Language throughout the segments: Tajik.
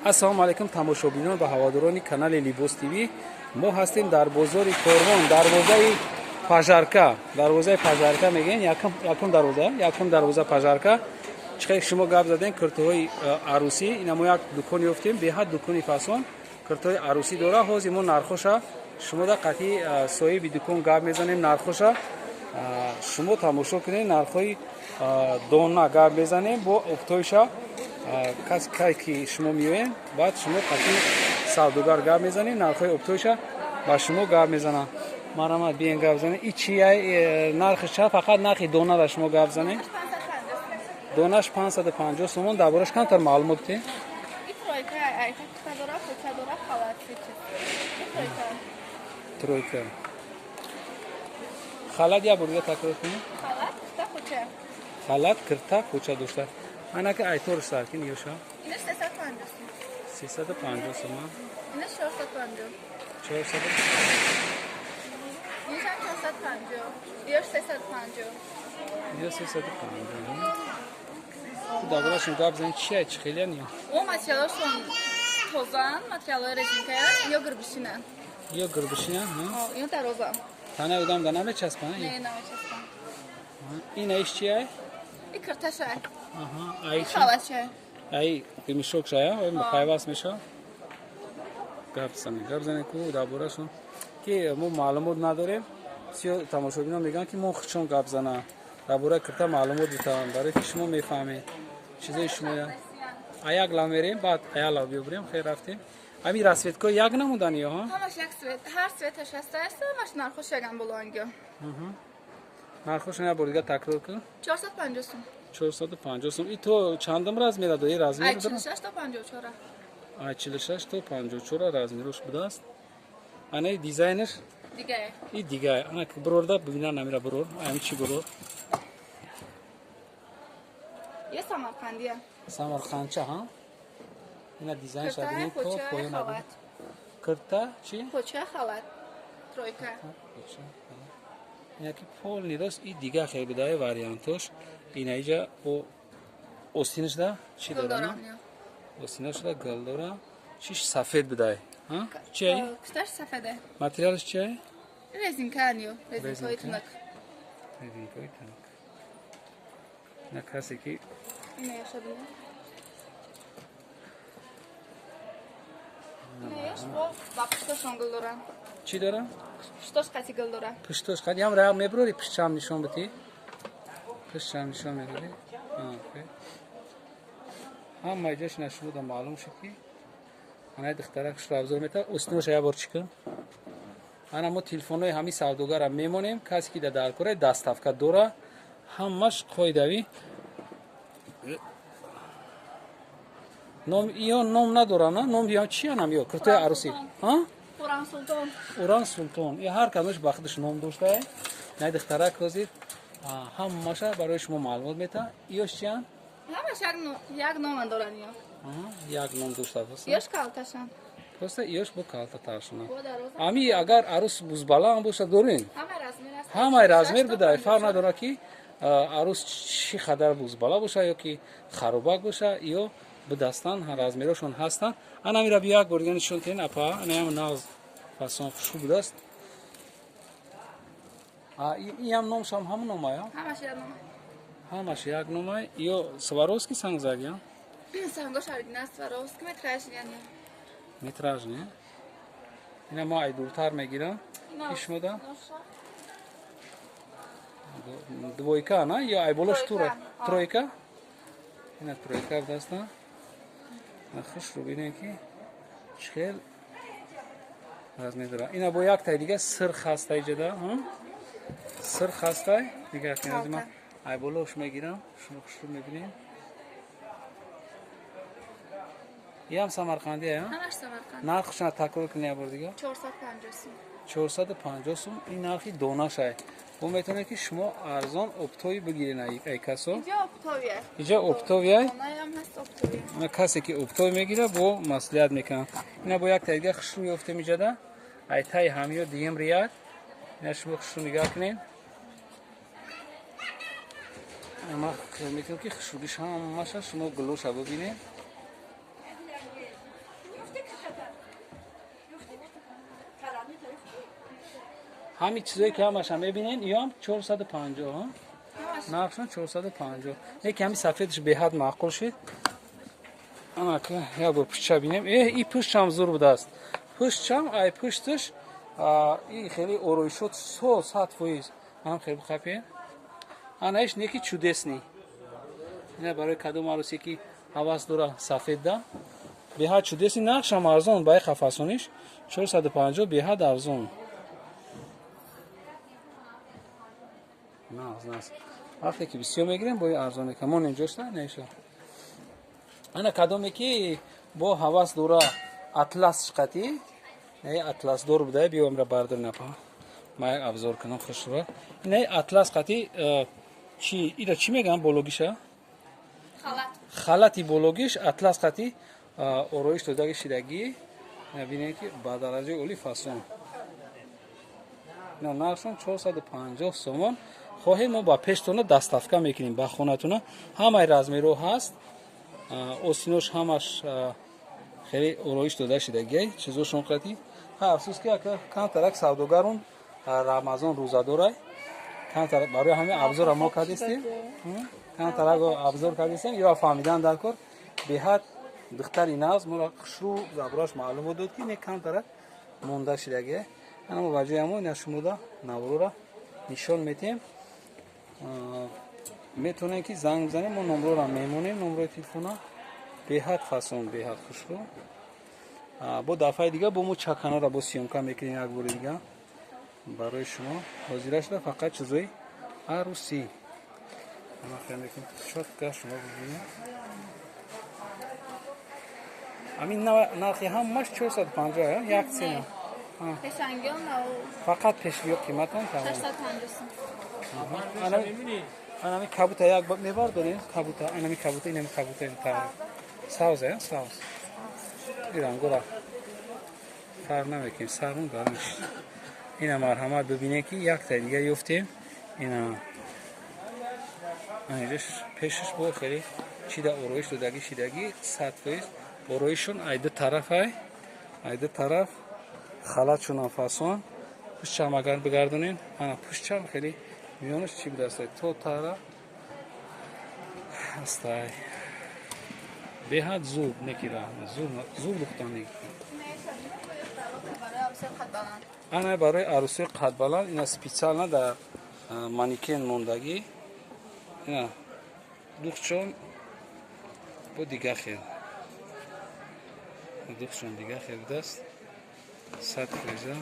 ассалому алайкум тамошобинон ва ҳаводорони канали Libos TV. Мо ҳастем дар бозори Корвон, дарвозаи Пажарка мегӯянд, якум дарвоза Пажарка. Чӣ хел шумо гап задем куртуҳои арӯсӣ, ина мо як дукон ёфтем, беҳад дукони фасон, куртуҳои арӯсӣ дора. Ҳозир мо нархоша шумо да қатъи соҳиби дукон гап мезанем, нархоша шумо тамошо кунед, нархои дона гап мезанем бо уфтоиша. Кай ки шумо меоед, баъд шумо қатъи савдогар гап мезанем, нархои уфтоиша ба шумо гап мезанам. Марамат биен гап занем. И чи нархи ча? Фақат нархи донара шумо гап занем. Донаш 550 сомон. Дар бораш камтар маълумот дем. Тройка. Халат я бурга такрор кунем. Халат кирта куча дошта. Анака айтор саркин ёша. Ина 350. 350 сомон. Ина 450. 450. Ина 450. Ина 350. Ина 350. Дар борашон гап занем чи хелиян ё? О материалашон тозан, материалҳои резинкая ё гирбишина. Ё гирбишина, Ё дароза. Тана одам да намечаспанд? Не, намечаспанд. Ина иш чи ай? И кирташа. Аҳа, И халача. ай мешокша я? Ой пайваст меша? Гап занем ку дар борашон ки мо маълумот надорем. Сиё тамошобинон мегӯянд ки мо чун гап зана. Дар бораи кирта маълумот дитам, барои ки шумо мефаҳмед. Чизои шумо я. Як лав мерем, баъд як лав биёбурем, хел рафтем. Ами расветко як намудан ё, ҳа? Ҳамаш як свет. Ҳар светаш ҳастаст, ҳамаш нархош ягон болонгё. Нархошон я бор дига такрор кун. 450 сум. 450 сум. И то чандам размера дори размер Ай дора? 46 то 54. Ай 46 то 54 размерош будааст. Ана дизайнер Дигае. и дига. Ана бирорда бибина намира бирор. Ами чи бирор? Е самарқандия. Самарқандча, ҳа? Ина дизайн Кирта, шабинем то поча, поён аби. халат. Кирта чи? Поча, халат. Тройка. Ина ки полни рост и дига хел будае вариантош. Ина иҷа бо остинаш да чи дора? Гулдорам. Остинаш да гул дора. Чиш сафед будае? Ҳа? Чи ай? Кусташ сафеде. Материалш чи ай? Резинканио. Резинкои тунак. Резинкои тунак. Ина касе ки Ина я шабинем. Ина яш бо ба пушташон гул дора. чи дора? Пушташ қати гул дора. Пуштош қад ям ра меброри пуштчам нишон бити. Пуштчам нишон медори. Окей. Ҳама иҷош нашуда маълум шуд ки ана духтара кушро абзор мета устунош я бор чикун. Ана мо телефонҳои ҳами савдогара мемонем, касе ки дар кораи даставка дора, ҳамаш қоидави. Ном ё ном надора, на? Ном ё чи анам ё? Куртои арӯсӣ. Ҳа? Уран Султон. Уран Султон. И ҳар кадомаш ба худаш ном доштае. Най духтара ҳозир ҳамаша барои шумо маълумот мета. Ёш чиян? Ҳамаш як номан доран ё. Як ном доштааст. Ёш калташан. Просто ёш бо калтатаршона. Бо дароза. Ами агар арӯс бузбала ҳам боша дорин? Ҳама размер аст. Ҳамаи размер будае. Фарқ надора ки арӯс чӣ қадар бузбала боша ё ки харобак боша ё будастан размерошон ҳастанд. Анамира биё як бор дига нишон тен апа. Анаям нағз фасон хушу будааст. Иам номшам ҳамон нома ё? Ҳамаш як ном. Ҳамаш як нома ё Сваровский сангзаг ё? Сангош оригинал Сваровский метраж ё. Метраж не? Ина мо ай дуртар мегирам. Ки шумо да? Двойка, на? Ё ай болош тура? Тройка? Ина тройка будааста. Хушро бинем ки чӣ хел размер дора. Ина бо як тай дига сирх ҳаста иҷода, сирх ҳаста. Дига ман ай болош мегирам. Шумо хушро мебинем. Иам самарқандия ё? Ҳамаш самарқанд. Нархшона такрор кунед як бор дига. 450 сум. 450 сум. Ин нархи донашай. Бо метавонед ки шумо арзон оптои бигиред ай касо. Иҷо оптовия. Иҷо оптовия. Онаям ҳаст оптовия. Ана касе ки оптови мегира бо маслиҳат мекунам. Ина бо як тайга хушрӯ ёфтем иҷода. Ай тай ҳамиё дием рият. Ина шумо хушрӯ нигоҳ кунед. Ама метавонед ки хушрӯгиш ҳамаша шумо гулоша бубинед. ҳамин чизое ки ҳамаша мебинен иём 450 нархшон 450 неки ҳамин сафедаш беҳад маъқул шид. анака як бор пушча бинем и пушчам зур будааст пушчам ай пушташ и хеле ороишот 100% ам хеле хапен анаиш неки чудесни ина барои кадом арӯсе ки ҳавас дора сафедда беҳад чудесни нархшам арзон баи қафасониш 450 беҳад арзон вақте ки бисёр мегирем бои арзон мекунем мон инҷошта неша ана кадоме ки бо ҳавас дора атлас шиқати атласдор буда биё амра бардор напа ма як абзор кунам хушро ина атлас қати чи ира чи мегам бологиша халати бологиш атлас қати ороиш додаги шидагӣ бинем ки ба дараҷаи оли фасон ина нархшон 450 сомон хоҳем мо ба пештона дастафка мекунем ба хонатона ҳамаи размеро ҳаст осинош ҳамаш хеле ороиш дода шидагӣ чизошон қати афсус ки камтарак савдогарон рамазон рӯза дорай камтарак барои ҳамин абзора мо кардистем камтарак абзор кардистем ё фаҳмидан дар кор беҳад духтари нағз моро хушрӯ заброш маълумот дод ки не камтарак монда шидагӣ ана мо ба ҷои ҳамо ина шумода наврора нишон метем метавонем ки занг бизанем мо номрора мемонем номрои телефона беҳад фасон беҳад хушрӯ бо дафъаи дига бо мо чаканара бо сёмка мекунем як бори дига барои шумо ҳозира шуда фақат чизои арӯсӣ чотка шумо бибинед ҳамин нархи ҳамаш 450 як цена фақат пешбиё қиматон тамом анами кабута як мебардорем кабута анами кабута инами кабута тамом савз савз ирангора фарқ намекунем сармон гармиш ина марҳамат бибинед ки якта дига ёфтем ина анҷош пешаш бо хеле чида ороиш додагӣ шидагӣ 100% ороишон айду тарафай айду тараф халатшонам фасон пушчам агар бигардонем ана пушчам хеле миёнаш чӣ будааст то тараф астай беҳад зуд некира зуд лухтанӣ ана барои арӯсиҳои қадбаланд ина специална дар манекен мондагӣ ина духчон бо дига хел духчон дига хел будааст 100%.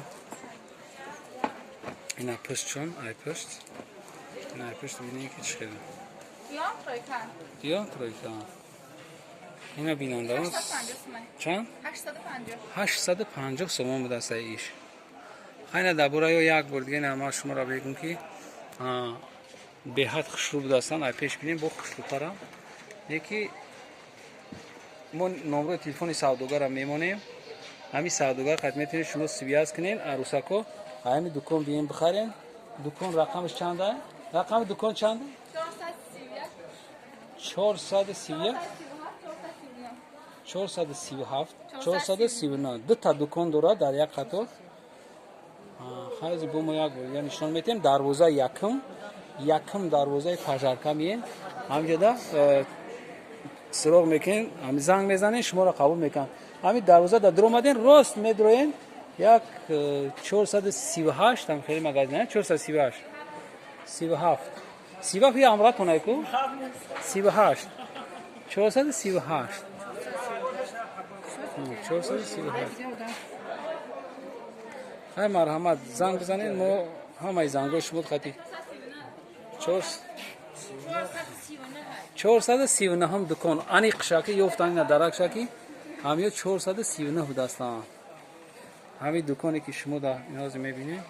ина пуштчон ай пушт ина ай пушт бинем ки чӣ хел ё тройка ина бинандаон чанд 850 сомон будааст ай иш айна дар бораи як бор дига ина ман шуморо бегум ки беҳад хушрӯ будаастанд ай пеш бинем бо хушрӯтарам неки мо номрои телефони савдогара мемонем ҳамин савдогар қад метавонед шумо связ кунед арӯсако ҳамин дукон бием бихарем дукон рақамаш чанда рақами дукон чанда 431 437 439 дута дукон дорад дар як қатор ҳайзи бо мо як бор дига нишон метем дарвозаи якум дарвозаи пажарка мием ҳамҷода суроғ мекунем ҳамин занг мезанем шуморо қабул мекунам ҳамин дарвоза дар дур омадем рост медроем як 438 там хеле магазин 438 37 я амра кунай ку 38 438 ҳай марҳамат занг бизанед мо ҳамаи зангҳои шумо хати 439 дукон ани қишаки ёфтан ина даракшаки ҳамиё 439 будаастанд ҳамин дуконе ки шумо дар инҳози мебинед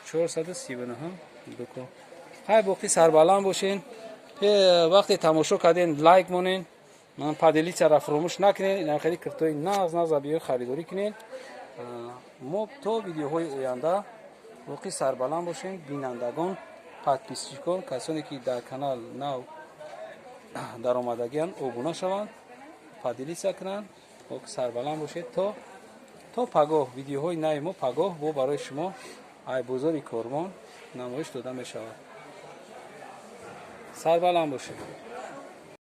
439 дукон ҳай боқӣ сарбаланд бошен вақте тамошо карден лайк монен ман поделитсияро фуромӯш накунед ина хеле киртои нағз биё харидорӣ кунед мо то видеоҳои оянда боқӣ сарбаланд бошен бинандагон подписчикон касоне ки дар канал нав даромадагианд обуна шаванд поделитсия кунанд боқӣ сарбаланд бошед то пагоҳ видеоҳои нави мо пагоҳ бо барои шумо ай бузори Кормон намоиш дода мешавад. Сарбаланд бошед.